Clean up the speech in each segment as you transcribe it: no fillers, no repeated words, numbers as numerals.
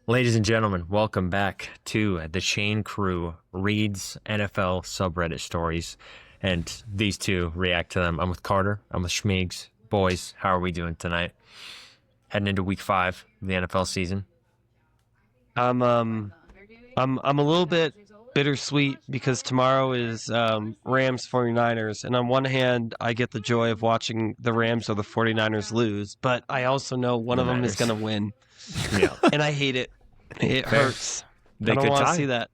Ladies and gentlemen, welcome back to the Shane Crew reads NFL subreddit stories, and these two react to them. I'm with Carter. I'm with Schmeigs. Boys, how are we doing tonight? Heading into week 5 of the NFL season. I'm I'm a little bit bittersweet because tomorrow is Rams 49ers, and on one hand I get the joy of watching the Rams or the 49ers lose, but I also know one The of them is Niners. going to win, Yeah, and I hate it. It fair. hurts. They I don't could want to tie. see that.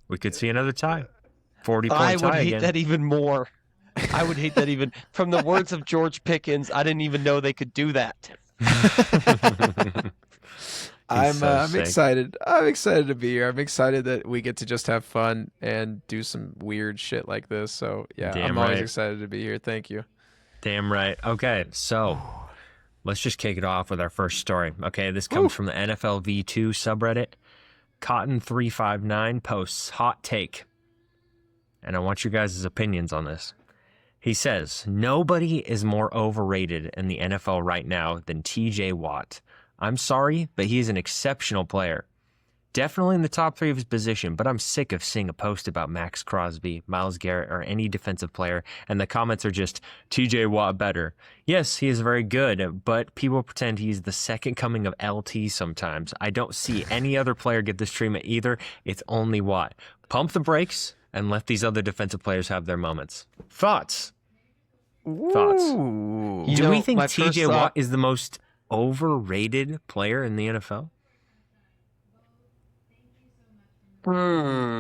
We could see another tie. 40 I point would tie hate again. that even more. I would hate that even from the words of George Pickens. I didn't even know they could do that. He's so I'm sick. excited. I'm excited to be here. I'm excited that we get to just have fun and do some weird shit like this. So yeah, Damn I'm always right. excited to be here. Thank you. Damn right. Okay, so let's just kick it off with our first story. Okay, this comes from the NFL V2 subreddit. Cotton359 posts hot take, and I want your guys' opinions on this. He says, nobody is more overrated in the NFL right now than TJ Watt. I'm sorry, but he is an exceptional player. Definitely in the top 3 of his position, but I'm sick of seeing a post about Max Crosby, Myles Garrett, or any defensive player, and the comments are just, TJ Watt better. Yes, he is very good, but people pretend he's the second coming of LT sometimes. I don't see any other player get this treatment either. It's only Watt. Pump the brakes and let these other defensive players have their moments. Thoughts? Thoughts? Ooh. You Do know, we think my first TJ Watt thought- is the most overrated player in the NFL?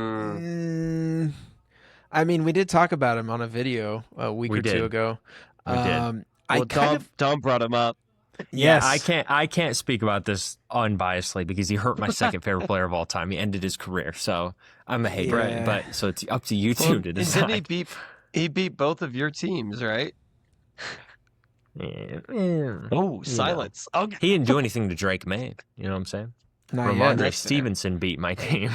Mm, I mean, we did talk about him on a video a week We or two did. ago. We did. I Well, kind of Dom brought him up. yes. I can't speak about this unbiasedly because he hurt my second favorite player of all time. He ended his career, so I'm a hater. Yeah. But so it's up to you two Well, to and didn't he decide. beat both of your teams, right? Yeah, Oh, silence. Okay. he didn't do anything to Drake May. You know what I'm saying? Not yet. Ramondre That's fair. Stevenson beat my team.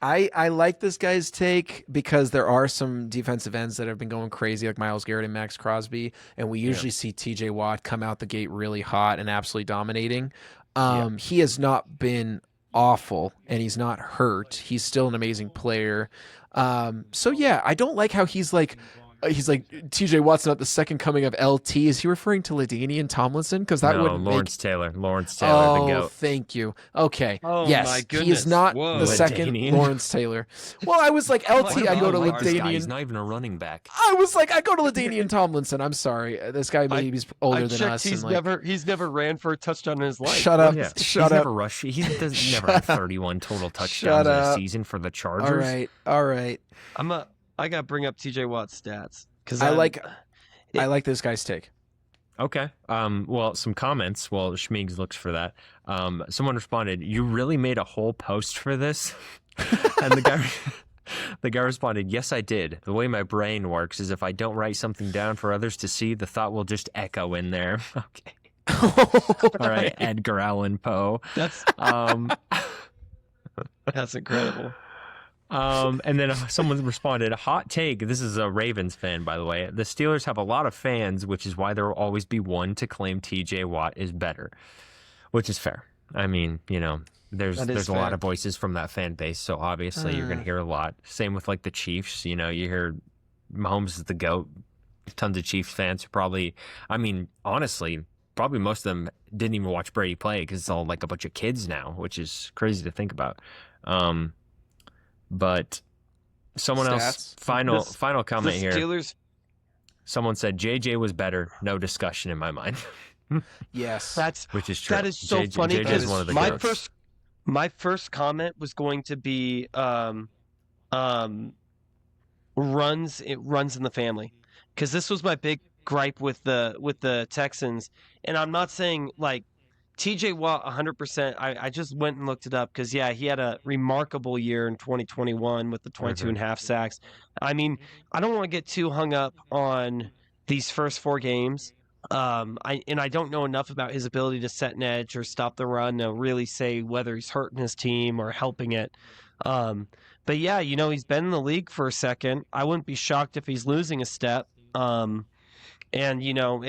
I like this guy's take because there are some defensive ends that have been going crazy, like Myles Garrett and Max Crosby, and we usually see TJ Watt come out the gate really hot and absolutely dominating. He has not been awful, and he's not hurt. He's still an amazing player. So yeah, I don't like how he's like TJ Watt's not the second coming of LT. Is he referring to LaDainian Tomlinson? Because that No, would make Lawrence Taylor, the Oh, goat. thank you. Okay. Oh, yes, my he goodness. is not Whoa. the second LaDainian. Lawrence Taylor. Well, I was like What LT. I go to about this guy? He's LaDainian. not even a running back. I was like, I go to LaDainian Tomlinson. I'm sorry, this guy maybe he's older I than checked. us. He's and like, never ran for a touchdown in his life. Shut up. Yeah, Shut he's up. never rushed. He does never had 31 total touchdowns Shut in a up. season for the Chargers. All right. All right. I gotta bring up TJ Watt's stats because I like this guy's take. Okay. Well, some comments while Schmeigs looks for that. Someone responded, "You really made a whole post for this?" And the guy responded, "Yes, I did. The way my brain works is if I don't write something down for others to see, the thought will just echo in there." Okay. All right, Edgar Allan Poe. that's Um, that's incredible. and then someone responded, a hot take. This is a Ravens fan, by the way. The Steelers have a lot of fans, which is why there will always be one to claim TJ Watt is better, which is fair. I mean, you know, there's That is a lot fair. of voices from that fan base, so obviously you're going to hear a lot. Same with like the Chiefs. You know, you hear Mahomes is the GOAT. Tons of Chiefs fans who probably, I mean, honestly, probably most of them didn't even watch Brady play because it's all like a bunch of kids now, which is crazy to think about. But someone else, Stats. final comment The here. Steelers. Someone said JJ was better. No discussion in my mind, Yes. That's which is true. that is so JJ, funny. JJ is because one of the my goats. first comment was going to be runs in the family, because this was my big gripe with the Texans, and I'm not saying like TJ Watt 100%. I just went and looked it up because yeah, he had a remarkable year in 2021 with the 22 and a half sacks. I mean, I don't want to get too hung up on these first 4 games. I don't know enough about his ability to set an edge or stop the run to really say whether he's hurting his team or helping it. But yeah, you know, he's been in the league for a second. I wouldn't be shocked if he's losing a step. And you know,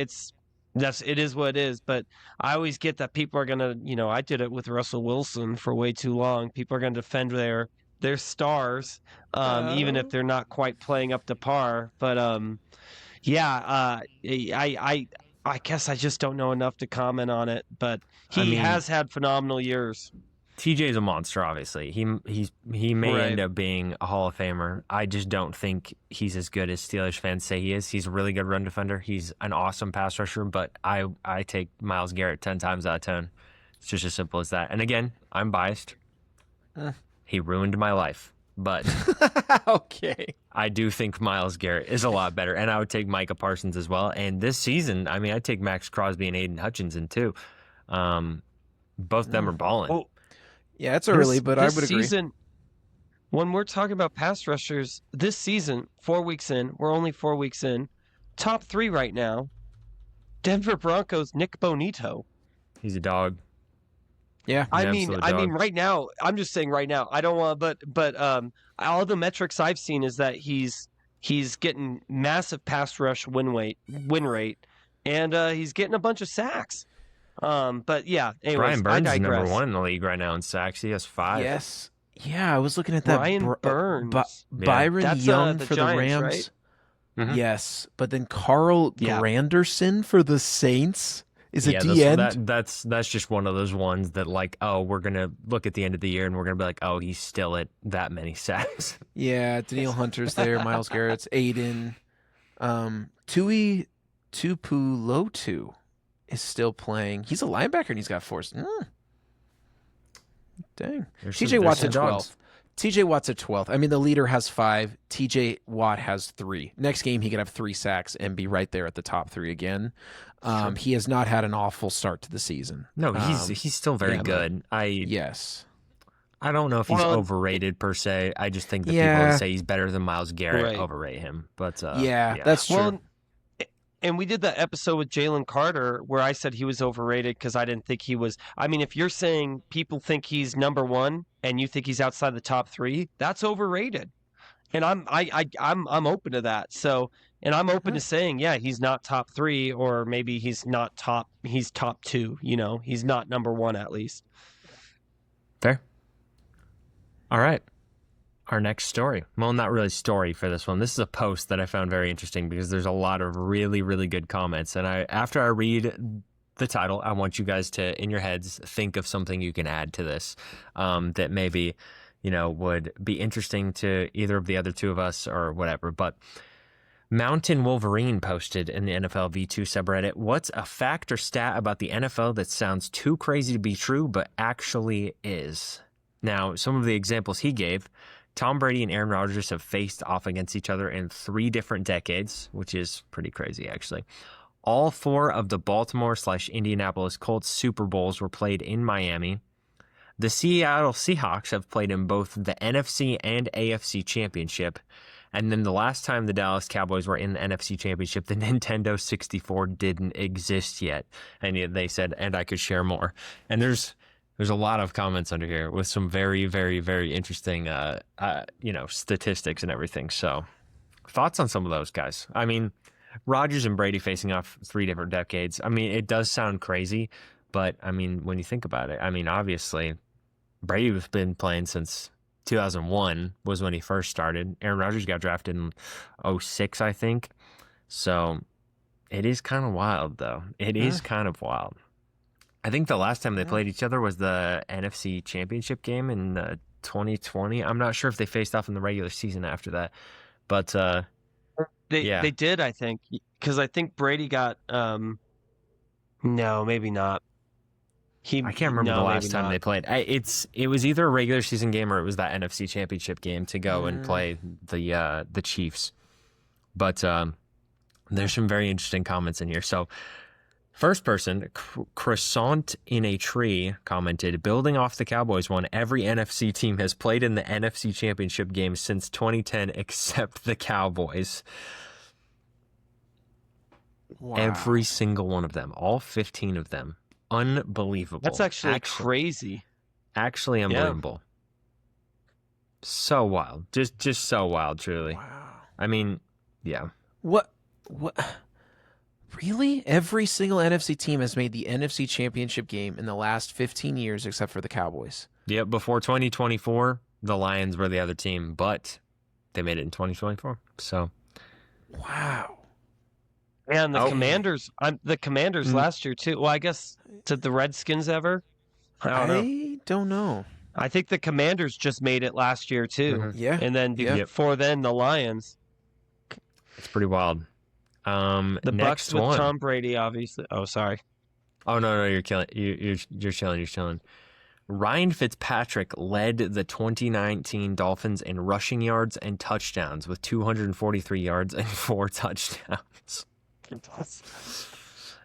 it is what it is. But I always get that people are gonna, I did it with Russell Wilson for way too long. People are gonna defend their stars, even if they're not quite playing up to par. But yeah, I guess I just don't know enough to comment on it. But he has had phenomenal years. TJ's a monster, obviously. He may Right. end up being a Hall of Famer. I just don't think he's as good as Steelers fans say he is. He's a really good run defender. He's an awesome pass rusher, but I take Myles Garrett 10 times out of 10. It's just as simple as that. And again, I'm biased. He ruined my life, but Okay. I do think Myles Garrett is a lot better, and I would take Micah Parsons as well. And this season, I mean, I'd take Max Crosby and Aiden Hutchinson too. Both of them are balling. Well, Yeah, it's early, but I this would agree. season, when we're talking about pass rushers, this season, 4 weeks in, we're only 4 weeks in. Top 3 right now: Denver Broncos, Nick Bonito. He's a dog. Yeah. I An mean, absolute dog. right now, I'm just saying right now. I don't want, but all the metrics I've seen is that he's getting massive pass rush win rate, and he's getting a bunch of sacks. But yeah, anyways, Brian Burns I is number digress. 1 in the league right now in sacks. He has 5. Yes. Yeah, I was looking at that. Brian Burns. Byron That's, Young the for Giants, the Rams. right? Mhm. Yes, but then Carl Yeah. Granderson for the Saints is a Yeah, D end. that's just one of those ones that, like, oh, we're gonna look at the end of the year and we're gonna be like, oh, he's still at that many sacks. Yeah, Daniil Hunter's there, Myles Garrett's, Aiden. Tui Tupulotu is still playing. He's a linebacker and he's got 4. Dang. There's TJ some- Watt's there's at some 12th. TJ Watt's at 12th. I mean, the leader has 5. TJ Watt has 3. Next game, he could have 3 sacks and be right there at the top 3 again. He has not had an awful start to the season. No, he's still very yeah, but- good. Yes. I don't know if he's Well, overrated per se. I just think that people Yeah. that say he's better than Myles Garrett Right. overrate him. But Yeah, that's true. Well, and we did that episode with Jalen Carter where I said he was overrated because I didn't think he was. I mean, if you're saying people think he's number 1 and you think he's outside the top 3, that's overrated. And I'm open to that. So, and I'm open to saying, yeah, he's not top 3, or maybe he's top 2. He's not number 1 at least. fair. All right. Our next story. Well, not really story for this one. This is a post that I found very interesting because there's a lot of really, really good comments. And after I read the title, I want you guys to, in your heads, think of something you can add to this that maybe, would be interesting to either of the other two of us or whatever. But Mountain Wolverine posted in the NFL V2 subreddit, what's a fact or stat about the NFL that sounds too crazy to be true but actually is? Now, some of the examples he gave, Tom Brady and Aaron Rodgers have faced off against each other in 3 different decades, which is pretty crazy, actually. All 4 of the Baltimore/Indianapolis Colts Super Bowls were played in Miami. The Seattle Seahawks have played in both the NFC and AFC Championship. And then the last time the Dallas Cowboys were in the NFC Championship, the Nintendo 64 didn't exist yet. And yet they said, and I could share more. And there's a lot of comments under here with some very, very, very interesting, statistics and everything. So thoughts on some of those guys? I mean, Rodgers and Brady facing off 3 different decades. I mean, it does sound crazy, but I mean, when you think about it, I mean, obviously Brady's been playing since 2001 was when he first started. Aaron Rodgers got drafted in 2006, I think. So it is kind of wild, though. It is kind of wild. I think the last time they played each other was the NFC Championship game in 2020. I'm not sure if they faced off in the regular season after that, but They did, I think, because I think Brady got. No, maybe not. I can't remember the last time they played. It was either a regular season game or it was that NFC Championship game to go and play the Chiefs. But there's some very interesting comments in here. So first person, Croissant in a Tree, commented, building off the Cowboys one, every NFC team has played in the NFC Championship game since 2010 except the Cowboys. Wow. Every single one of them, all 15 of them. Unbelievable. That's actually crazy. Actually unbelievable. So wild. Just so wild, truly. Wow. I mean, yeah. What Really? Every single NFC team has made the NFC Championship game in the last 15 years except for the Cowboys. Yep, before 2024, the Lions were the other team, but they made it in 2024. So, Wow. And the Oh. Commanders, the Commanders last year too. Well, I guess did the Redskins ever? I don't know. I don't know. I think the Commanders just made it last year too. Mhm. Yeah. And then Yeah. before then, the Lions. it's pretty wild. The Next Bucks with one. Tom Brady, obviously. Oh, sorry. Oh no, you're killing. You're chilling. Ryan Fitzpatrick led the 2019 Dolphins in rushing yards and touchdowns with 243 yards and 4 touchdowns.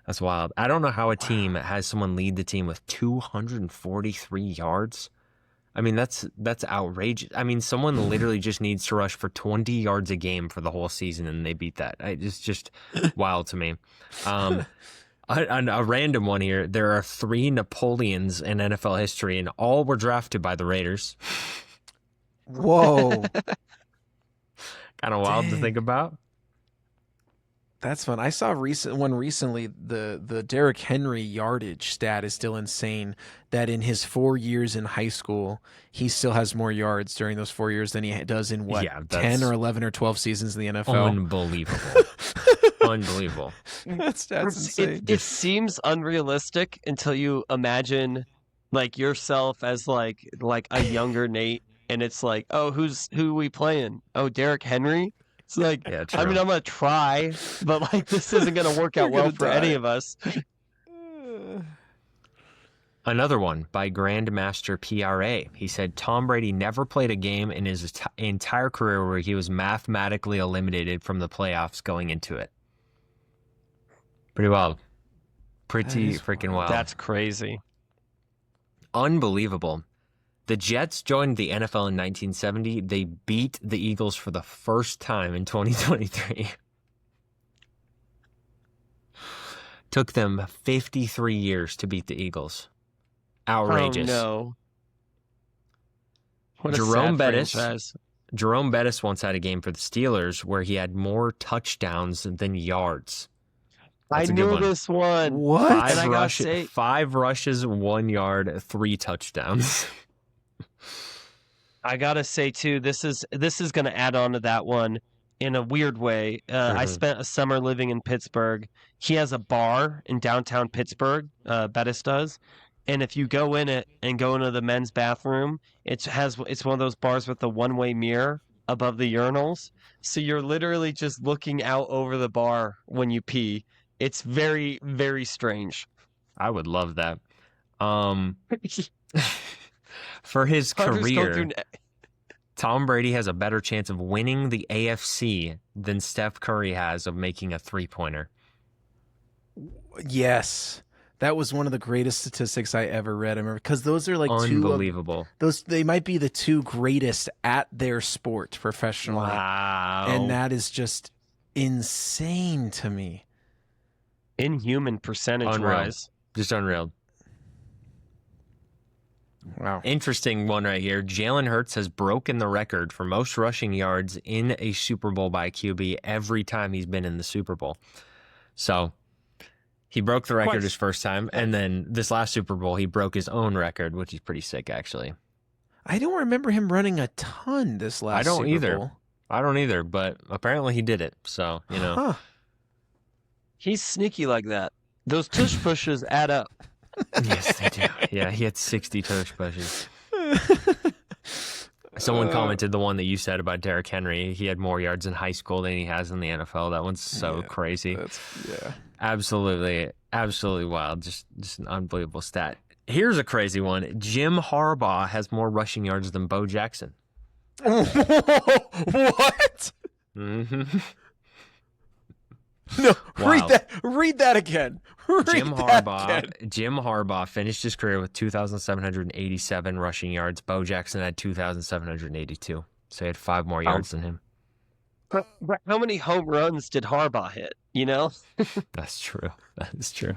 That's wild. I don't know how a team has someone lead the team with 243 yards. I mean, that's outrageous. I mean, someone literally just needs to rush for 20 yards a game for the whole season, and they beat that. It's just wild to me. A random one here. There are 3 Napoleons in NFL history, and all were drafted by the Raiders. Whoa. Kind of wild to Dang. think about. That's fun. I saw one recently. The Derrick Henry yardage stat is still insane. That in his 4 years in high school, he still has more yards during those 4 years than he does in what, Yeah, 10 or 11 or 12 seasons in the NFL. Unbelievable. Unbelievable. That stat's insane. It seems unrealistic until you imagine like yourself as like a younger Nate, and it's like, oh, who we playing? Oh, Derrick Henry. It's like, Yeah, I mean, true. I'm gonna try, but like this isn't gonna work out You're well gonna for die. any of us. Another one by Grandmaster PRA. He said Tom Brady never played a game in his entire career where he was mathematically eliminated from the playoffs going into it. Pretty wild. Pretty is freaking wild. wild. That's crazy. Unbelievable. The Jets joined the NFL in 1970. They beat the Eagles for the first time in 2023. Took them 53 years to beat the Eagles. Outrageous. Oh no. What a Jerome sad Bettis. franchise. Jerome Bettis once had a game for the Steelers where he had more touchdowns than yards. I That's a good knew one. this one. What? And I gotta say- 5 rushes, 1 yard, 3 touchdowns. I gotta say too, this is gonna add on to that one in a weird way. I Mhm. spent a summer living in Pittsburgh. He has a bar in downtown Pittsburgh. Bettis does, and if you go in it and go into the men's bathroom, it's one of those bars with the one-way mirror above the urinals. So you're literally just looking out over the bar when you pee. It's very, very strange. I would love that. For his Hunters go career, through- Tom Brady has a better chance of winning the AFC than Steph Curry has of making a 3-pointer. Yes. That was one of the greatest statistics I ever read. I remember because those are like two of, Unbelievable. they might be the 2 greatest at their sport professionally. Wow. And that is just insane to me. Inhuman percentage Unreal. wise. Just unreal. Wow. Interesting one right here. Jalen Hurts has broken the record for most rushing yards in a Super Bowl by a QB every time he's been in the Super Bowl. So he broke the record Quite- his first time, and then this last Super Bowl, he broke his own record, which is pretty sick, actually. I don't remember him running a ton this last I don't Super either. Bowl. I don't either, but apparently he did it. So, you know. Huh. He's sneaky like that. Those tush pushes add up. Yes, they do. Yeah, he had 60 tush pushes. Someone commented the one that you said about Derrick Henry. He had more yards in high school than he has in the NFL. That one's so Yeah, crazy. Yeah. Absolutely wild. Just an unbelievable stat. Here's a crazy one. Jim Harbaugh has more rushing yards than Bo Jackson. What? hmm No, Wow. read that again. Jim Harbaugh finished his career with 2,787 rushing yards. Bo Jackson had 2,782. So he had 5 more yards than him. But how many home runs did Harbaugh hit? You know? That's true. That is true.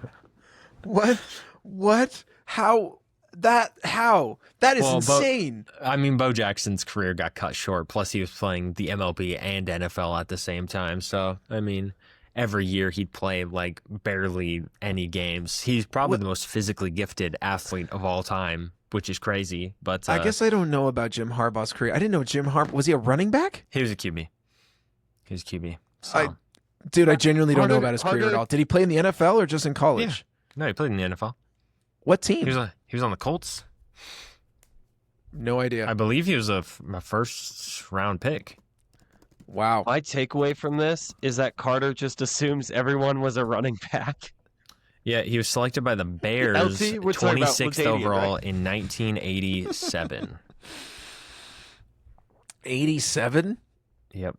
What? How? That is Well, insane. I mean, Bo Jackson's career got cut short. Plus, he was playing the MLB and NFL at the same time. So, I mean, every year he'd play like barely any games. He's probably the most physically gifted athlete of all time, which is crazy. But I guess I don't know about Jim Harbaugh's career. I didn't know Jim Harbaugh was he a running back? he was a QB. He was a QB. So. Dude, I genuinely don't know Harder- about his career at harder- all. Did he play in the NFL or just in college? No, he played in the NFL. What He team? was on the Colts. No idea. I believe he was a first round pick. Wow. My takeaway from this is that Carter just assumes everyone was a running back. Yeah, he was selected by the Bears, LT, we're talking about 26th Ladainian, overall right? in 1987. 87? Yep.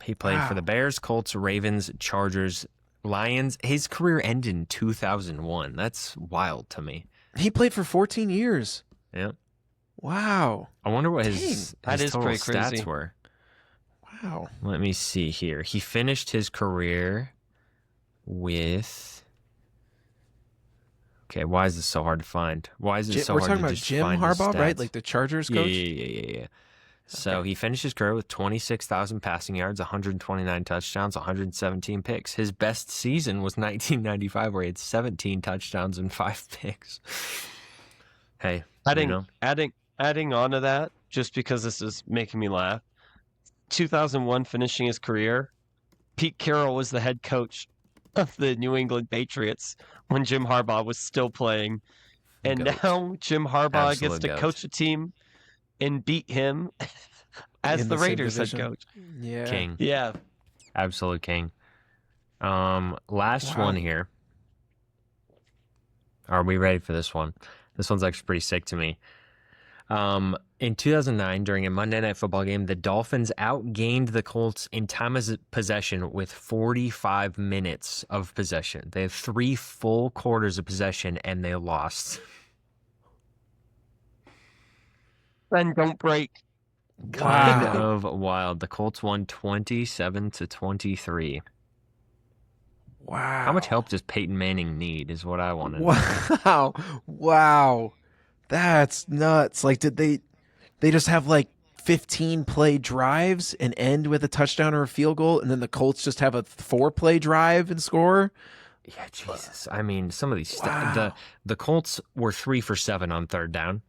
He played for Wow. the Bears, Colts, Ravens, Chargers, Lions. His career ended in 2001. That's wild to me. He played for 14 years. Yeah. Wow. I wonder what his That is total pretty stats crazy. were. Wow. Let me see here. He finished his career with. Okay, why is this so hard to find? Why is it so We're hard talking to about just Jim find his Harbaugh, right? stats? Like the Chargers Yeah, coach? yeah. So he finished his career with 26,000 passing yards, 129 touchdowns, 117 picks. His best season was 1995, where he had 17 touchdowns and 5 picks. Hey, Adding you know, adding on to that, just because this is making me laugh. 2001 finishing his career, Pete Carroll was the head coach of the New England Patriots when Jim Harbaugh was still playing. And Goat. now Jim Harbaugh gets Absolute to goat. coach a team and beat him as In the the same Raiders head division. coach. Yeah. king, Yeah. absolute king. Last Wow. one here. Are we ready for this one? This one's actually pretty sick to me. In 2009, during a Monday Night Football game, the Dolphins outgained the Colts in time of possession with 45 minutes of possession. They had 3 full quarters of possession, and they lost. And don't break. Kind Wow. of wild. The Colts won 27-23. Wow. How much help does Peyton Manning need is what I want to know. Wow. Wow. That's nuts. Like, did they just have like 15 play drives and end with a touchdown or a field goal, and then the Colts just have a 4-play drive and score? Yeah, Jesus. I mean, some of these Wow. the Colts were 3 for 7 on third down.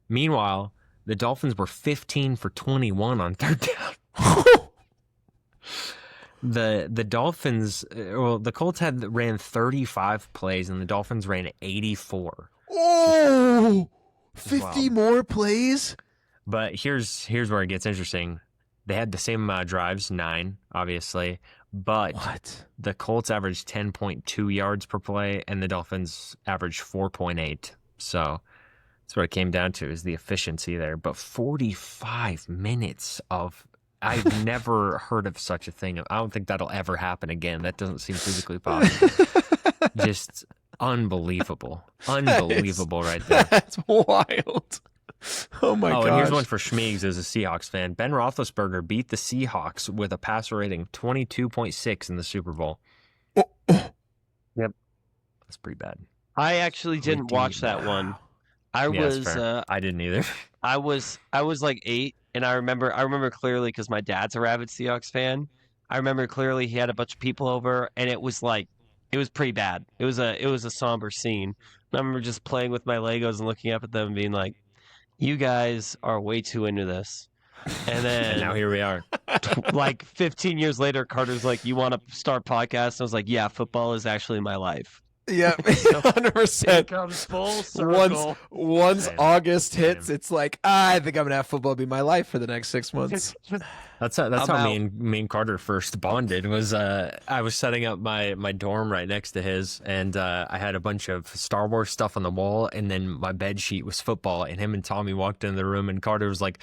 Meanwhile, the Dolphins were 15 for 21 on third down. The Dolphins, well, the Colts ran 35 plays and the Dolphins ran 84. Oh, Just 50 wild. more plays? But here's where it gets interesting. They had the same amount of drives, 9, obviously, but What? the Colts averaged 10.2 yards per play and the Dolphins averaged 4.8. So that's what it came down to, is the efficiency there. But 45 minutes of, I've never heard of such a thing. I don't think that'll ever happen again. That doesn't seem physically possible. Just unbelievable. Unbelievable right there. That's wild. Oh my Oh, gosh. and here's one for Schmeigs as a Seahawks fan. Ben Roethlisberger beat the Seahawks with a passer rating of 22.6 in the Super Bowl. Yep. That's pretty bad. I actually didn't watch that one. I Yeah, that's was fair. I didn't either. I was like 8, and I remember clearly because my dad's a rabid Seahawks fan. I remember clearly he had a bunch of people over, and it was pretty bad. It was a somber scene. I remember just playing with my Legos and looking up at them and being like, "You guys are way too into this." And then And now here we are. like 15 years later, Carter's like, "You want to start podcast?" And I was like, "Yeah, football is actually my life." Yeah, 100%. comes full circle. Once Same. August hits, Same. it's like, I think I'm gonna have football be my life for the next 6 months. That's I'm how out. me and Carter first bonded. Was I was setting up my dorm right next to his, and I had a bunch of Star Wars stuff on the wall, and then my bed sheet was football. And him and Tommy walked in the room, and Carter was like,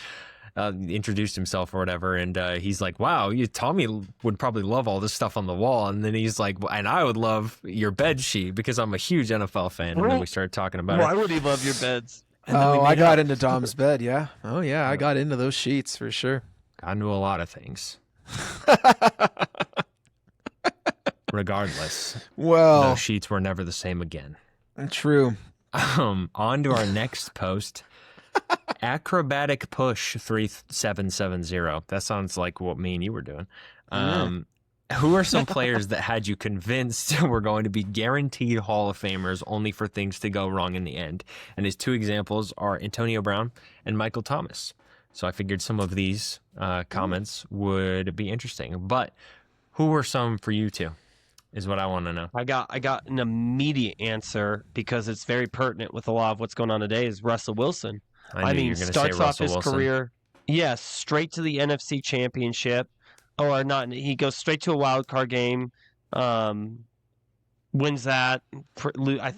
introduced himself or whatever, and he's like, "Wow, Tommy would probably love all this stuff on the wall." And then he's like, "And I would love your bed sheet because I'm a huge NFL fan." And then we started talking about Why it. would he love your beds? And then we Oh, I made got up. into Dom's bed, yeah. Oh yeah, I got into those sheets for sure. Got into a lot of things. Regardless, Well, those sheets were never the same again. true. On to our next post. Acrobatic push 3770. That sounds like what me and you were doing. Who are some players that had you convinced were going to be guaranteed Hall of Famers only for things to go wrong in the end? And his two examples are Antonio Brown and Michael Thomas. So I figured some of these comments would be interesting. But who were some for you two is what I want to know. I got an immediate answer because it's very pertinent with a lot of what's going on today is Russell Wilson. I knew you were going to say starts off Russell his Wilson. career, yes, straight to the NFC Championship, or not. He goes straight to a wild card game, wins that.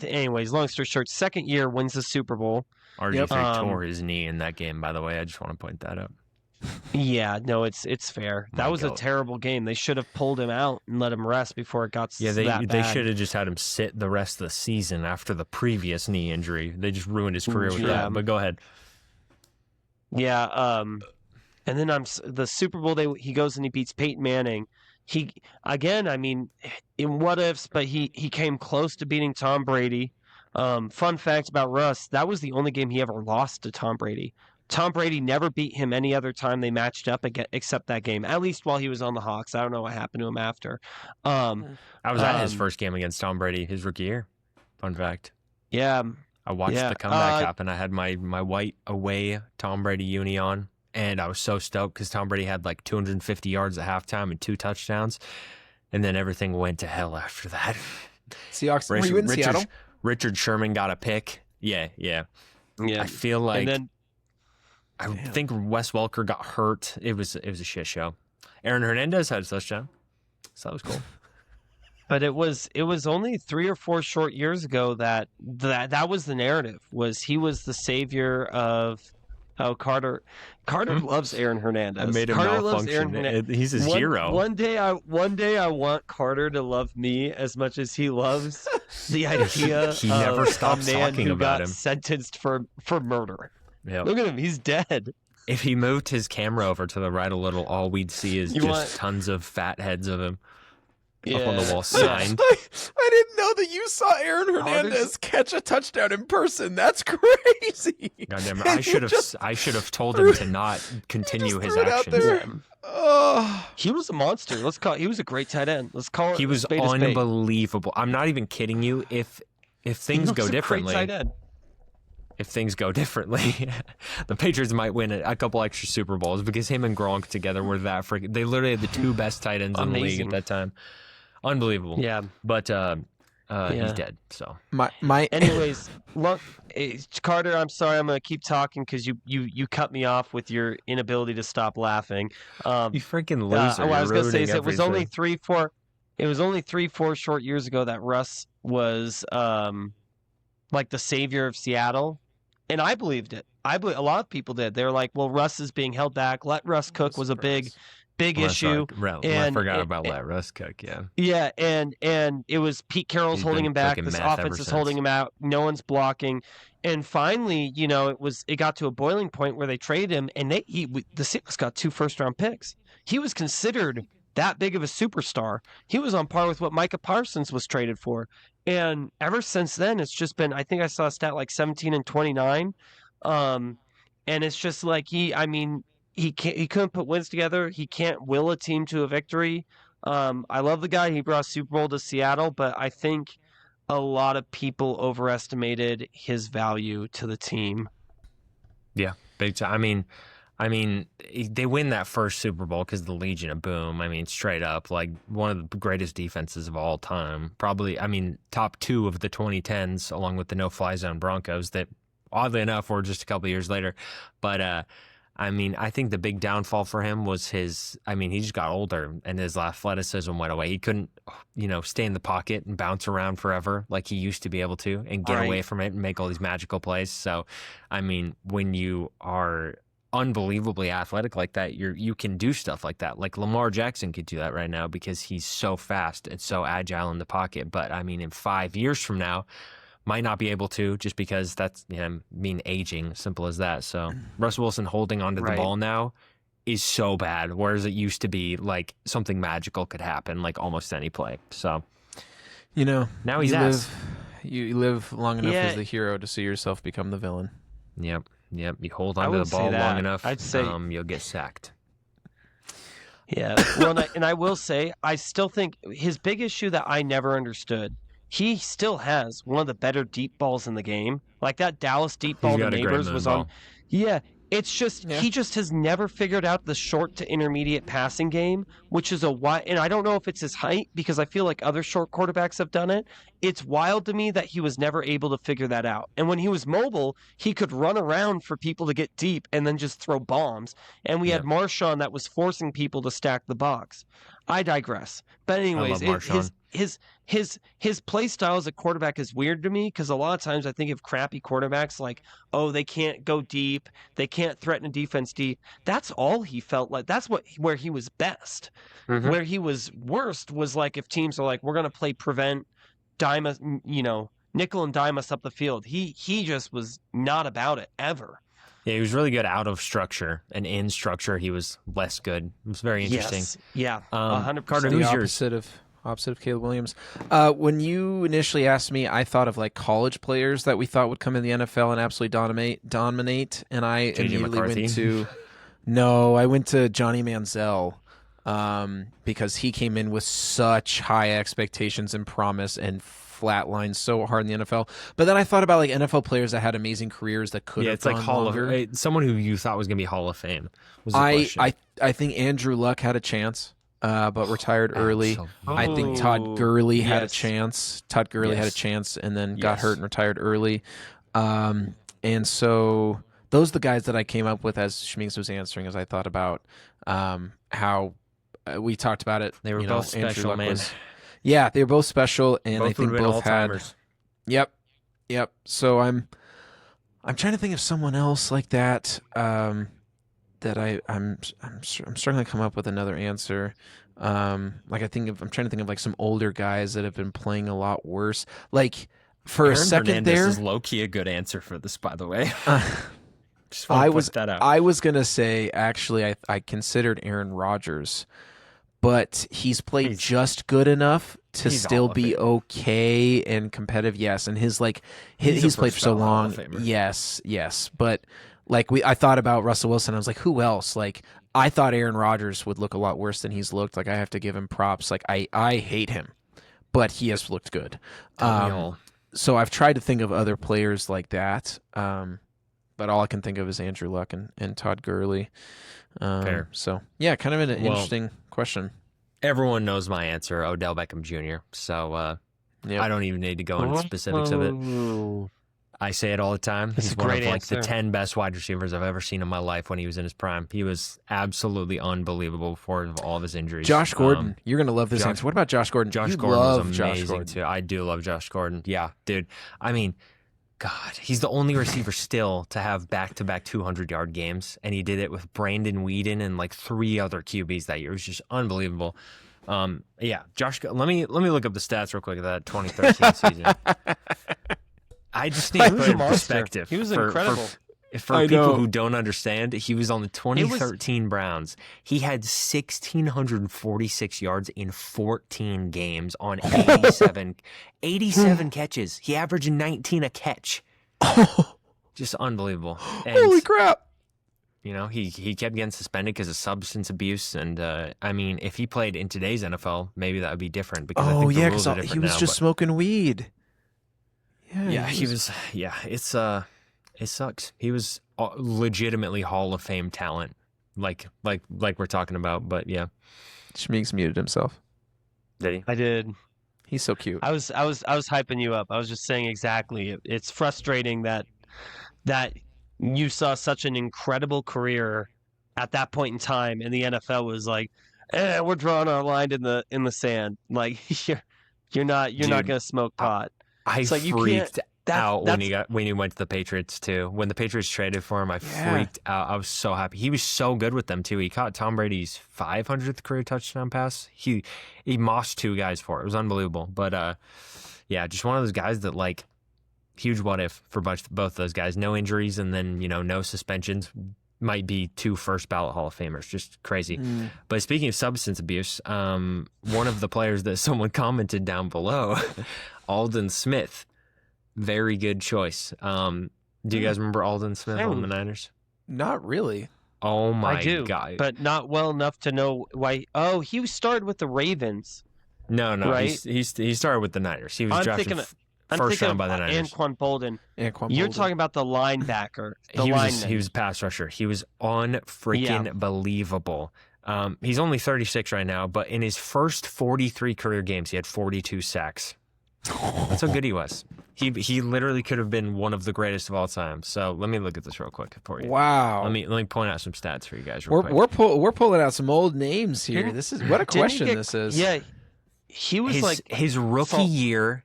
Anyways, long story short, second year wins the Super Bowl. RG3 tore his knee in that game, by the way. I just want to point that out. Yeah, no, it's fair. That was a terrible game. They should have pulled him out and let him rest before it got that bad. They should have just had him sit the rest of the season after the previous knee injury. They just ruined his career with that. But go ahead. Yeah, and then the Super Bowl he goes and he beats Peyton Manning. He again, I mean, in what ifs, but he came close to beating Tom Brady. Fun fact about Russ, that was the only game he ever lost to Tom Brady. Tom Brady never beat him any other time they matched up except that game, at least while he was on the Hawks. I don't know what happened to him after. I was at his first game against Tom Brady, his rookie year. Fun fact. Yeah. I watched the comeback happen. I had my white away Tom Brady uni on, and I was so stoked because Tom Brady had like 250 yards at halftime and 2 touchdowns, and then everything went to hell after that. Seahawks, were you in Seattle? Richard Sherman got a pick. Yeah. I feel like... I think Wes Welker got hurt. It was a shit show. Aaron Hernandez had a touchdown, so that was cool. But it was only 3 or 4 short years ago that was the narrative. Was he was the savior of Carter. Carter loves Aaron Hernandez. I made him Carter malfunction. He's his hero. One day I want Carter to love me as much as he loves the idea he never of stops a man talking who about got him. sentenced for murder. Yep. Look at him, he's dead. If he moved his camera over to the right a little, all we'd see is tons of fat heads of him up on the wall signed. I didn't know that you saw Aaron Hernandez catch a touchdown in person. That's crazy. Goddamn it. I should have told him to not continue his actions. He was a monster. He was a great tight end. Let's call it. He was unbelievable. I'm not even kidding you. If things go differently. Great tight end. If things go differently, the Patriots might win a couple extra Super Bowls because him and Gronk together were that freaking. They literally had the 2 best tight ends in the league at that time. Unbelievable. Yeah. But he's dead. So Anyways, look, Carter. I'm sorry. I'm gonna keep talking because you cut me off with your inability to stop laughing. You freaking loser. What I was gonna say is everything. it was only 3-4. It was only 3-4 short years ago that Russ was like the savior of Seattle. And I believed it. A lot of people did. They were like, "Well, Russ is being held back. Let Russ cook" was a big issue. I forgot about let Russ cook. Yeah. Yeah, and it was Pete Carroll's holding him back. This offense is holding him out. No one's blocking. And finally, it got to a boiling point where they traded him, and the Seahawks got 2 first-round picks. He was considered that big of a superstar. He was on par with what Micah Parsons was traded for. And ever since then, it's just been, I think I saw a stat like 17 and 29. And it's just like he couldn't put wins together. He can't will a team to a victory. I love the guy. He brought a Super Bowl to Seattle, but I think a lot of people overestimated his value to the team. Yeah, big time. I mean, they win that first Super Bowl because of the Legion of Boom. I mean, straight up, like one of the greatest defenses of all time. Probably, top 2 of the 2010s, along with the no-fly zone Broncos that, oddly enough, were just a couple of years later. But, I think the big downfall for him was he just got older and his athleticism went away. He couldn't, stay in the pocket and bounce around forever like he used to be able to and get away from it and make all these magical plays. So, when you are unbelievably athletic like that, you can do stuff like that. Like Lamar Jackson could do that right now because he's so fast and so agile in the pocket. But in 5 years from now, might not be able to just because that's aging, simple as that. So Russell Wilson holding onto the ball now is so bad, whereas it used to be like something magical could happen like almost any play. So now he's you live long enough as the hero to see yourself become the villain. Yep. You hold onto the ball long enough, I'd say you'll get sacked. Yeah. Well, and I will say, I still think his big issue that I never understood, he still has one of the better deep balls in the game. Like that Dallas deep He's ball to got a great Neighbors moon was on. ball. Yeah. It's just, Yeah. he just has never figured out the short to intermediate passing game, which is and I don't know if it's his height because I feel like other short quarterbacks have done it. It's wild to me that he was never able to figure that out. And when he was mobile, he could run around for people to get deep and then just throw bombs. And we had Marshawn that was forcing people to stack the box. I digress. But anyways, love Marshawn. his play style as a quarterback is weird to me because a lot of times I think of crappy quarterbacks like, oh, they can't go deep, they can't threaten a defense deep. That's all he felt like. That's where he was best. Mhm. Where he was worst was like if teams are like, we're gonna play prevent, dime us, nickel and dime us up the field. He just was not about it ever. Yeah, he was really good out of structure, and in structure, he was less good. It was very interesting. Yes. Yeah. 100%. Carter, The who's yours? opposite of Caleb Williams. When you initially asked me, I thought of like college players that we thought would come in the NFL and absolutely dominate, and I J.J. immediately McCarthy? went to I went to Johnny Manziel because he came in with such high expectations and promise and flatlined so hard in the NFL. But then I thought about like NFL players that had amazing careers that could Yeah, have it's like gone Hall longer. of someone who you thought was going to be Hall of Fame. Was the I question. I think Andrew Luck had a chance, but retired early. Absolutely. I think Todd Gurley had a yes. chance. Todd Gurley had a Yes. chance and then got Yes. hurt and retired early. And so those are the guys that I came up with as Schminks was answering as I thought about how we talked about it. They were you know, both Andrew special, Luck man. yeah, they were both special, and I Both think would have been both had. all-timers. Yep. So I'm trying to think of someone else like that. That I'm struggling to come up with another answer. Like I'm trying to think of like some older guys that have been playing a lot worse. Like for Aaron a second Hernandez there, is low-key a good answer for this, by the way. uh, Just want I to was put that out. I was gonna say actually I considered Aaron Rodgers, but he's played He's- just good enough to he's still Hall of be Fame. okay and competitive. Yes, and his like He's a he's played for so first ballot Hall long. of Famer. Yes, but like I thought about Russell Wilson. I was like, who else? Like I thought Aaron Rodgers would look a lot worse than he's looked. Like I have to give him props. Like I hate him, but he has looked good. Don't we all? So I've tried to think of other players like that, but all I can think of is Andrew Luck and Todd Gurley. Fair. So yeah, kind of an Well, interesting question. Everyone knows my answer, Odell Beckham Jr. So Yep. I don't even need to go into specifics of it. Oh. I say it all the time. That's He's a one great of like the answer. 10 best wide receivers I've ever seen in my life when he was in his prime. He was absolutely unbelievable before all of his injuries. Josh Gordon, you're gonna love this Josh- answer. What about Josh Gordon? Josh You Gordon love was Josh amazing Gordon. too. I do love Josh Gordon. Yeah, dude. I mean, God, he's the only receiver still to have back-to-back 200-yard games, and he did it with Brandon Weeden and like 3 other QBs that year. It was just unbelievable. Yeah, Josh. Let me look up the stats real quick of that 2013 season. I just need He to was put a it in monster. perspective. He was for- incredible. For I people know. who don't understand, he was on the 2013 Browns. He had 1,646 yards in 14 games on 87 catches. He averaged 19 a catch. Just unbelievable. And, Holy crap! you know, he kept getting suspended because of substance abuse. And, I mean, if he played in today's NFL, maybe that would be different. Because I Oh think the yeah, rules because are he different was now, just but- smoking weed. Yeah, he was. Yeah, it's it sucks. He was legitimately Hall of Fame talent, like we're talking about. But yeah, Schmeeks muted himself. did he? I did. He's so cute. I was hyping you up. I was just saying exactly. It's frustrating that you saw such an incredible career at that point in time, and the NFL was like, we're drawing our line in the sand. Like you're not Dude, gonna smoke pot. I It's like you freaked can't- out when that's- he went to the Patriots too. When the Patriots traded for him, I Yeah. freaked out. I was so happy. He was so good with them too. He caught Tom Brady's 500th career touchdown pass. He mossed 2 guys for it. It was unbelievable. But yeah, just one of those guys that like huge what if for both those guys. No injuries and then no suspensions. Might be 2 first ballot Hall of Famers. Just crazy. Mm. But speaking of substance abuse, one of the players that someone commented down below, Alden Smith, very good choice. Do you guys remember Alden Smith on the Niners? Not really. Oh my I do, god! but not well enough to know why. Oh, he started with the Ravens. No, Right? he started with the Niners. He was I'm drafted thinking. I'm first thinking round by the of Niners. Anquan Bolden. Anquan You're Boldin. talking about the linebacker, the he was lineman. he was a pass rusher. He was unfreaking believable. He's only 36 right now, but in his first 43 career games, he had 42 sacks. That's how good he was. He literally could have been one of the greatest of all time. So let me look at this real quick for you. Wow. Let me point out some stats for you guys real quick. We're pulling out some old names here. Didn't- This is what a Didn't he question get- this is. Yeah, he was his rookie fault- year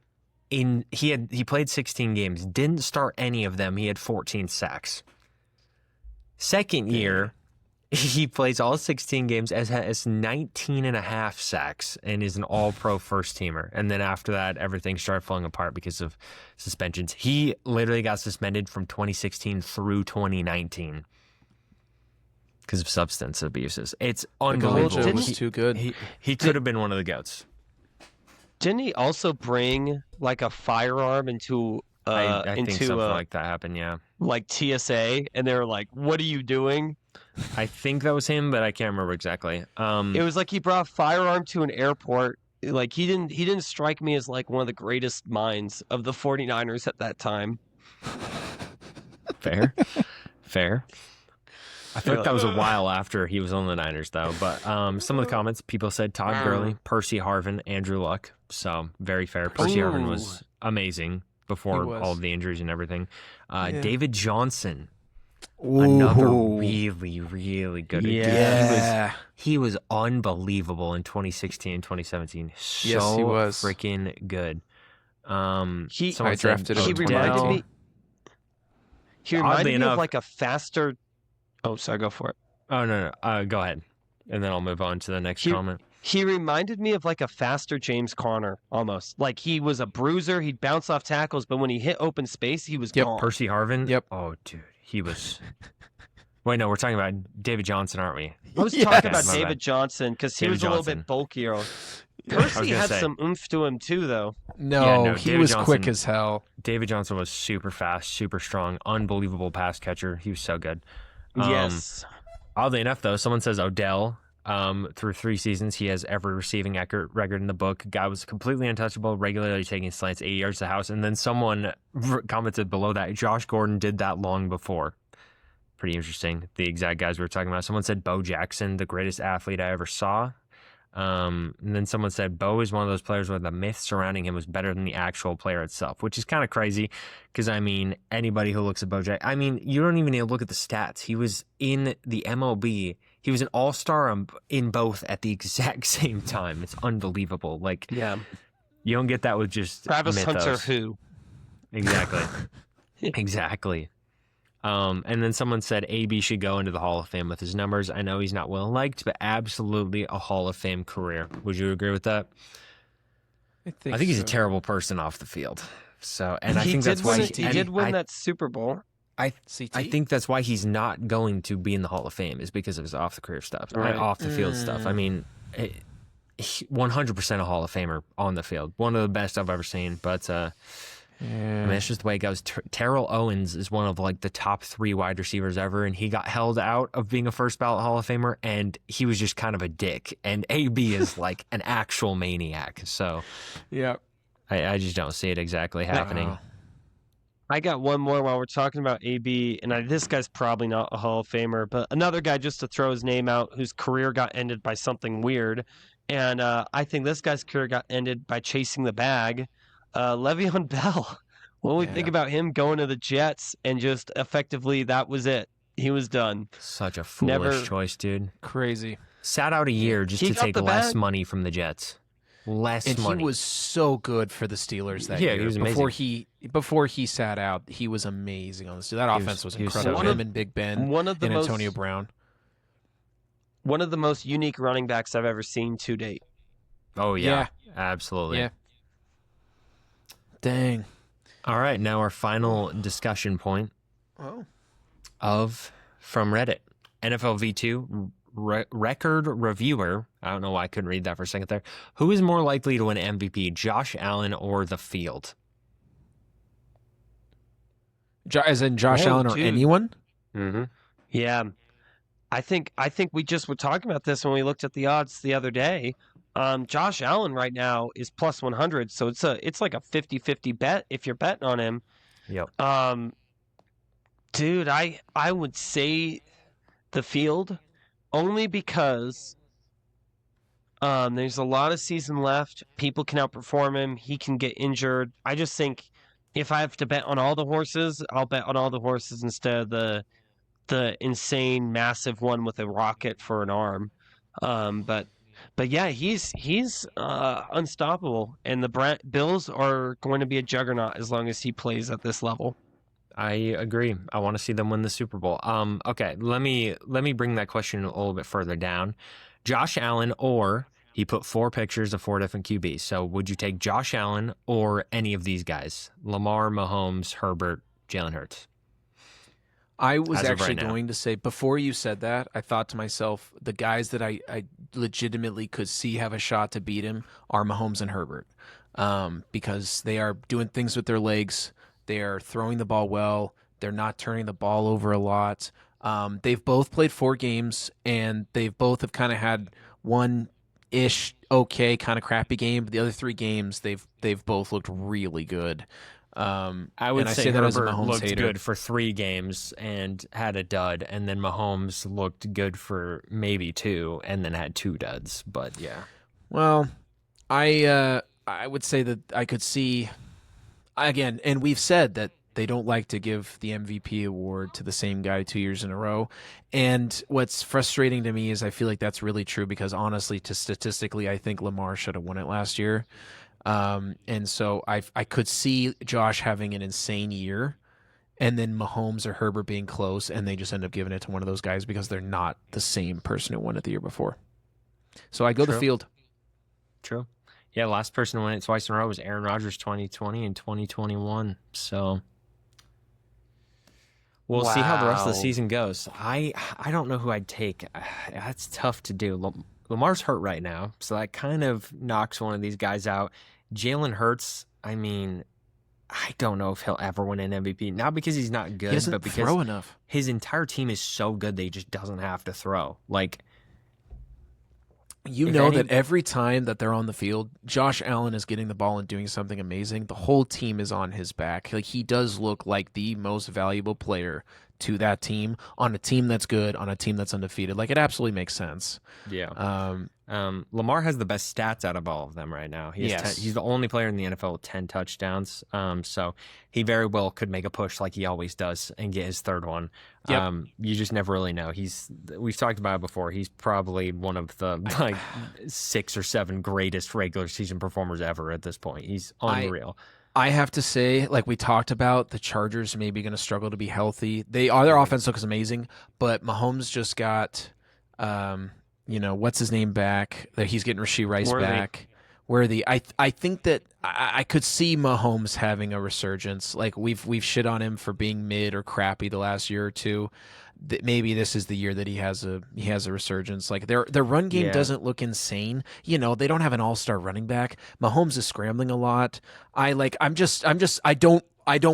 he played 16 games, didn't start any of them. He had 14 sacks. Second year, he plays all 16 games has 19 and a half sacks and is an all-pro first teamer. And then after that, everything started falling apart because of suspensions. He literally got suspended from 2016 through 2019 because of substance abuses. It's unbelievable. Mojo was Didn't- too good. He could have been one of the GOATs. Didn't he also bring like a firearm into I think into something like that happened, yeah. like TSA, and they were like, "What are you doing?" I think that was him, but I can't remember exactly. It was like he brought a firearm to an airport. Like he didn't strike me as like one of the greatest minds of the 49ers at that time. Fair. Fair. I feel like that was a while after he was on the Niners, though. But some of the comments, people said Todd Gurley, Percy Harvin, Andrew Luck. So very fair. Percy Harvin was amazing before He was. all of the injuries and everything. Yeah. David Johnson, Ooh. another really, really good. Yeah. Dude, Yeah. he was unbelievable in 2016 and 2017. So Yes, he was. freaking good. He someone I said drafted him he Odell. reminded me. He reminded Oddly me enough- of like a faster. Oh, sorry, go for it. Oh, no. Go ahead. And then I'll move on to the next He- comment. He reminded me of like a faster James Conner almost. Like he was a bruiser. He'd bounce off tackles, but when he hit open space, he was Yep, gone. Percy Harvin? Yep. Oh, dude. He was. Wait, no, we're talking about David Johnson, aren't we? I was Yes. talking about My David bad. Johnson because he David was a little Johnson. bit bulkier. I was Percy gonna had say. some oomph to him too, though. No, Yeah, no, he David was quick Johnson- as hell. David Johnson was super fast, super strong, unbelievable pass catcher. He was so good. Yes. Oddly enough, though, someone says Odell. Through 3 seasons, he has every receiving record in the book. Guy was completely untouchable, regularly taking slants 80 yards to the house. And then someone commented below that, Josh Gordon did that long before. Pretty interesting. The exact guys we were talking about. Someone said Bo Jackson, the greatest athlete I ever saw. And then someone said Bo is one of those players where the myth surrounding him was better than the actual player itself, which is kind of crazy because, I mean, anybody who looks at Bo Jackson, I mean, you don't even need to look at the stats. He was in the MLB. He was an all-star in both at the exact same time. It's unbelievable. Like, Yeah. you don't get that with just Travis mythos. Hunter, who? Exactly. Exactly. And then someone said AB should go into the Hall of Fame with his numbers. I know he's not well liked, but absolutely a Hall of Fame career. Would you agree with that? I think he's a so. terrible person off the field. So, and I He think did that's why win. He did win I, that Super Bowl. CT? I think that's why he's not going to be in the Hall of Fame is because of his off the career stuff, Right. off the field stuff. I mean, 100% a Hall of Famer on the field. One of the best I've ever seen. But I mean, that's just the way it goes. Terrell Owens is one of like the top 3 wide receivers ever, and he got held out of being a first ballot Hall of Famer, and he was just kind of a dick. And AB is like an actual maniac. So Yeah. I just don't see it exactly happening. Wow. I got one more while we're talking about AB, and this guy's probably not a Hall of Famer, but another guy just to throw his name out whose career got ended by something weird. And I think this guy's career got ended by chasing the bag. Le'Veon Bell. When we think Yeah. about him going to the Jets and just effectively that was it. He was done. Such a foolish Never- choice, dude. Crazy. Sat out a year just He to got take the less bag. money from the Jets. Less And money. he was so good for the Steelers that Yeah, year. he was Before he sat out, he was amazing on the Steelers. That He was- offense was he was so incredible. good. Him and Big Ben One of the and most Antonio Brown. one of the most unique running backs I've ever seen to date. Oh yeah, absolutely. Yeah. Dang. All right, now our final discussion point Oh. from Reddit. NFL V2 record reviewer. I don't know why I couldn't read that for a second there. Who is more likely to win MVP, Josh Allen or the field? As in Josh Oh, Allen or dude. anyone? Mm-hmm. Yeah. I think we just were talking about this when we looked at the odds the other day. Josh Allen right now is plus 100, so it's like a 50-50 bet if you're betting on him. Yep. Dude, I would say the field only because there's a lot of season left. People can outperform him. He can get injured. I just think if I have to bet on all the horses, I'll bet on all the horses instead of the insane massive one with a rocket for an arm. But yeah, he's unstoppable, and the Bills are going to be a juggernaut as long as he plays at this level. I agree. I want to see them win the Super Bowl. Okay, let me bring that question a little bit further down. Josh Allen, or he put 4 pictures of 4 different QBs. So would you take Josh Allen or any of these guys? Lamar, Mahomes, Herbert, Jalen Hurts. I was As of actually right now. going to say, before you said that, I thought to myself, the guys that I legitimately could see have a shot to beat him are Mahomes and Herbert, because they are doing things with their legs. They are throwing the ball well. They're not turning the ball over a lot. They've both played 4 games, and they've both have kind of had one-ish okay kind of crappy game. But the other 3 games, they've both looked really good. I would and say that as a Herbert Mahomes looked hater. good for 3 games and had a dud, and then Mahomes looked good for maybe 2 and then had 2 duds. But yeah, Well, I would say that I could see again, and we've said that they don't like to give the MVP award to the same guy 2 years in a row. And what's frustrating to me is I feel like that's really true because honestly, statistically, I think Lamar should have won it last year. And so I could see Josh having an insane year, and then Mahomes or Herbert being close, and they just end up giving it to one of those guys because they're not the same person who won it the year before. So I go the True. field. true. Yeah, last person to win it twice in a row was Aaron Rodgers 2020 and 2021. So we'll see how the rest of the Wow. season goes. I don't know who I'd take. That's tough to do. Lamar's hurt right now, so that kind of knocks one of these guys out. Jalen Hurts, I mean, I don't know if he'll ever win an MVP. Not because he's not He good, doesn't but because throw enough. his entire team is so good that he just doesn't have to throw. Like, You If know any- that every time that they're on the field, Josh Allen is getting the ball and doing something amazing. The whole team is on his back. Like he does look like the most valuable player to that team on a team that's good, on a team that's undefeated. Like it absolutely makes sense. yeah. Lamar has the best stats out of all of them right now. He has Yes. he's the only player in the NFL with 10 touchdowns. So he very well could make a push like he always does and get his 3rd one. Yep. You just never really know. We've talked about it before. He's probably one of the like 6 or 7 greatest regular season performers ever at this point. He's unreal. I have to say, like we talked about, the Chargers maybe going to struggle to be healthy. Their offense looks amazing, but Mahomes just got, what's his name back? That he's getting Rashee Rice Worthy. back. Worthy. I think that I could see Mahomes having a resurgence. Like we've shit on him for being mid or crappy the last year or two. Maybe this is the year that he has a resurgence. Like their run game Yeah. doesn't look insane. They don't have an all-star running back. Mahomes is scrambling a lot. I don't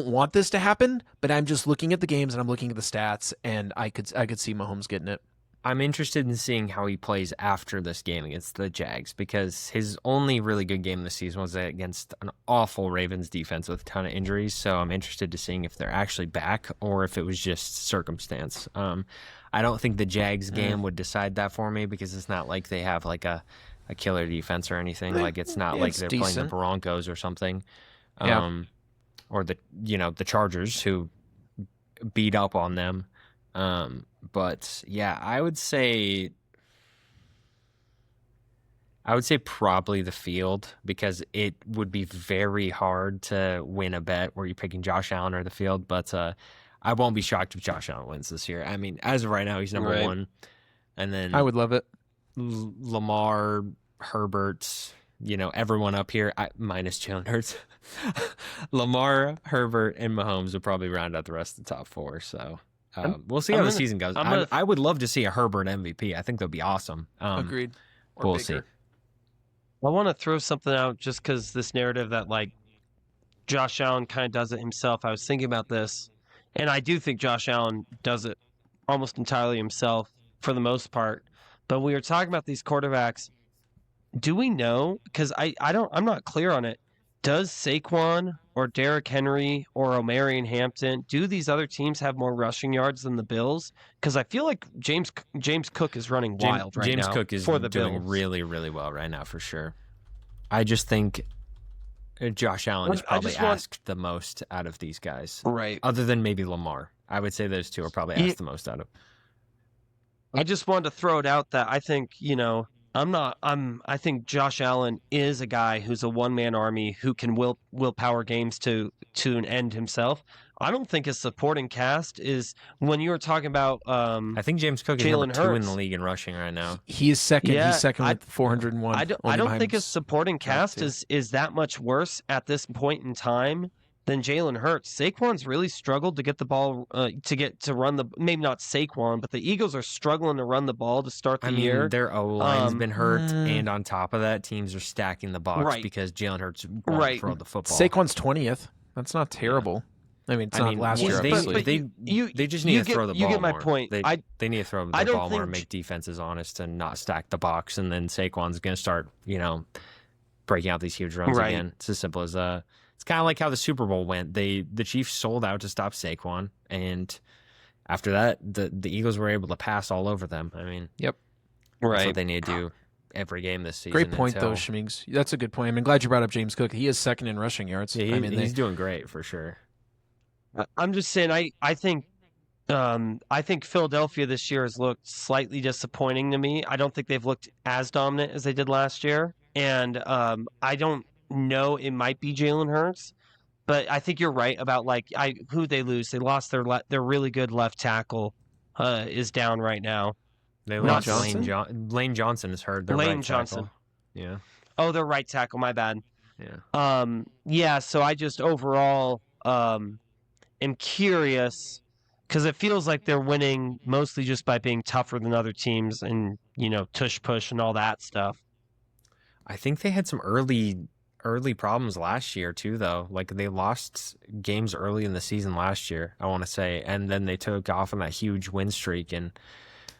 want this to happen, but I'm just looking at the games and I'm looking at the stats, and I could see Mahomes getting it. I'm interested in seeing how he plays after this game against the Jags because his only really good game this season was against an awful Ravens defense with a ton of injuries. So I'm interested to seeing if they're actually back or if it was just circumstance. I don't think the Jags game would decide that for me because it's not like they have like a killer defense or anything. Like it's not like It's they're playing the decent. Broncos or something. Yeah. Or the Chargers who beat up on them. But yeah, I would say probably the field because it would be very hard to win a bet where you're picking Josh Allen or the field. But I won't be shocked if Josh Allen wins this year. I mean, as of right now, he's number Right. 1, and then I would love it. Lamar, Herbert, everyone up here, minus Jalen Hurts. Lamar, Herbert, and Mahomes will probably round out the rest of the top 4. So we'll see how the season goes. I would love to see a Herbert MVP. I think that'd be awesome. Agreed. Or We'll Baker. see. I want to throw something out just because this narrative that like Josh Allen kind of does it himself. I was thinking about this, and I do think Josh Allen does it almost entirely himself. for the most part. But we were talking about these quarterbacks. Do we know? Because I'm not clear on it. Does Saquon or Derrick Henry or Omarion Hampton, do these other teams have more rushing yards than the Bills? Because I feel like James Cook is running wild right James now Cook is for the doing Bills. really, really well right now for sure. I just think Josh Allen is I probably just want- asked the most out of these guys, Right. other than maybe Lamar. I would say those two are probably Yeah. asked the most out of. I just wanted to throw it out that I think, I think Josh Allen is a guy who's a one-man army who can willpower games to an end himself. I don't think his supporting cast is, when you were talking about I think James Cook is Jalen number 2 in the Hurts. league in rushing right now. He is second. Yeah, He's second with 401. I only don't behind think his supporting cast Hurts, is that much worse at this point in time than Jalen Hurts. Saquon's really struggled to get the ball to run the, maybe not Saquon, but the Eagles are struggling to run the ball to start the I mean, year. their O-line's been hurt, mm. and on top of that, teams are stacking the box Right. because Jalen Hurts won't Right. throw the football. Saquon's 20th. That's not terrible. I mean, it's not last year, they, obviously. they just need you to get- throw the ball you get my more. point. They need to throw I the don't ball more and think- make defenses honest and not stack the box, and then Saquon's going to start, breaking out these huge runs Right. again. It's as simple as it's kind of like how the Super Bowl went. The Chiefs sold out to stop Saquon, and after that, the Eagles were able to pass all over them. I mean, that's what they need to do every game this season. Great point, until- though, Shmigs. That's a good point. I'm glad you brought up James Cook. He is second in rushing yards. Yeah, I mean, he's doing great for sure. I'm just saying, I think Philadelphia this year has looked slightly disappointing to me. I don't think they've looked as dominant as they did last year, and I don't know. It might be Jalen Hurts, but I think you're right about who they lose. They lost their really good left tackle is down right now. They Lane lost Johnson? Lane Johnson is hurt. Their Lane right Johnson. tackle. Yeah, Oh, their right tackle. My bad. yeah. Yeah, so I just overall am curious because it feels like they're winning mostly just by being tougher than other teams and, tush push and all that stuff. I think they had some early problems last year too, though. Like they lost games early in the season last year, I want to say, and then they took off on that huge win streak and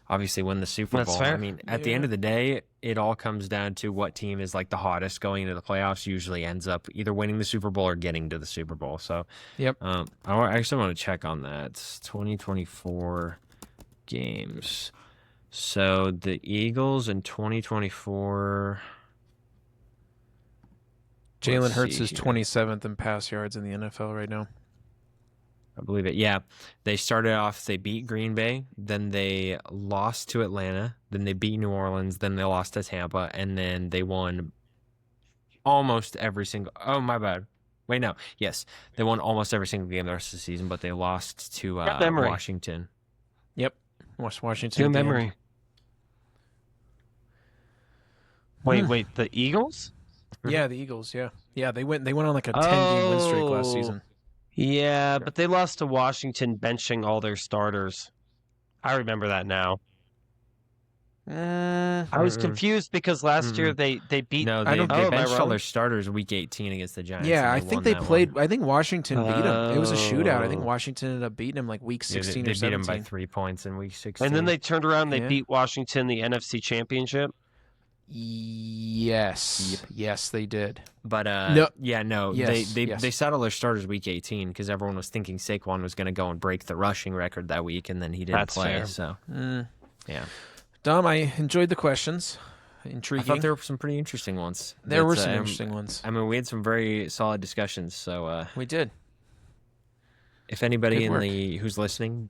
obviously win the Super That's Bowl. fair. I mean, at the end of the day, it all comes down to what team is like the hottest going into the playoffs. Usually ends up either winning the Super Bowl or getting to the Super Bowl. So, Yep. I actually want to check on that. 2024 games. So the Eagles in 2024. Jalen Let's Hurts see is here. 27th in pass yards in the NFL right now. I believe it. Yeah. They started off, they beat Green Bay, then they lost to Atlanta, then they beat New Orleans, then they lost to Tampa, and then they won almost every single. Oh, my bad. Wait, no. Yes. They won almost every single game the rest of the season, but they lost to Good memory. Washington. Yep. Washington. Good at the end. memory. Wait, the Eagles? Yeah, the Eagles. Yeah. They went on like a 10-game win streak last Oh. season. Yeah, but they lost to Washington benching all their starters. I remember that now. I was Mm-mm. confused because last year they beat. No, I they, don't- they Oh, am I benched all wrong? their starters week 18 against the Giants. Yeah, and I think won they that played. one. I think Washington beat them. It was a shootout. I think Oh. Washington ended up beating them like week Yeah, 16 they or beat them 17. by 3 points in week 16. And then they turned around. They Yeah. beat Washington the NFC Championship. Yes. Yes, they did. But No. yeah, no, Yes, they yes. they settled their starters week 18 because everyone was thinking Saquon was going to go and break the rushing record that week, and then he didn't That's play. fair. So yeah, Dom, I enjoyed the questions. I Intriguing. thought there were some pretty interesting ones. There were But, some interesting ones. I mean, we had some very solid discussions. So We did. if anybody Good work. who's listening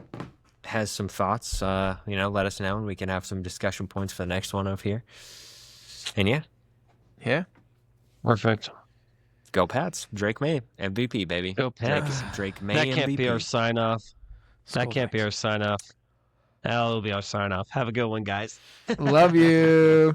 has some thoughts, let us know, and we can have some discussion points for the next one up here. And yeah, Yeah. Perfect. go Pats! Drake May MVP, baby. Go Pats. Drake May That MVP. can't be our sign off. That Skull can't be Knights. our sign off. That'll be our sign off. Have a good one, guys. Love you.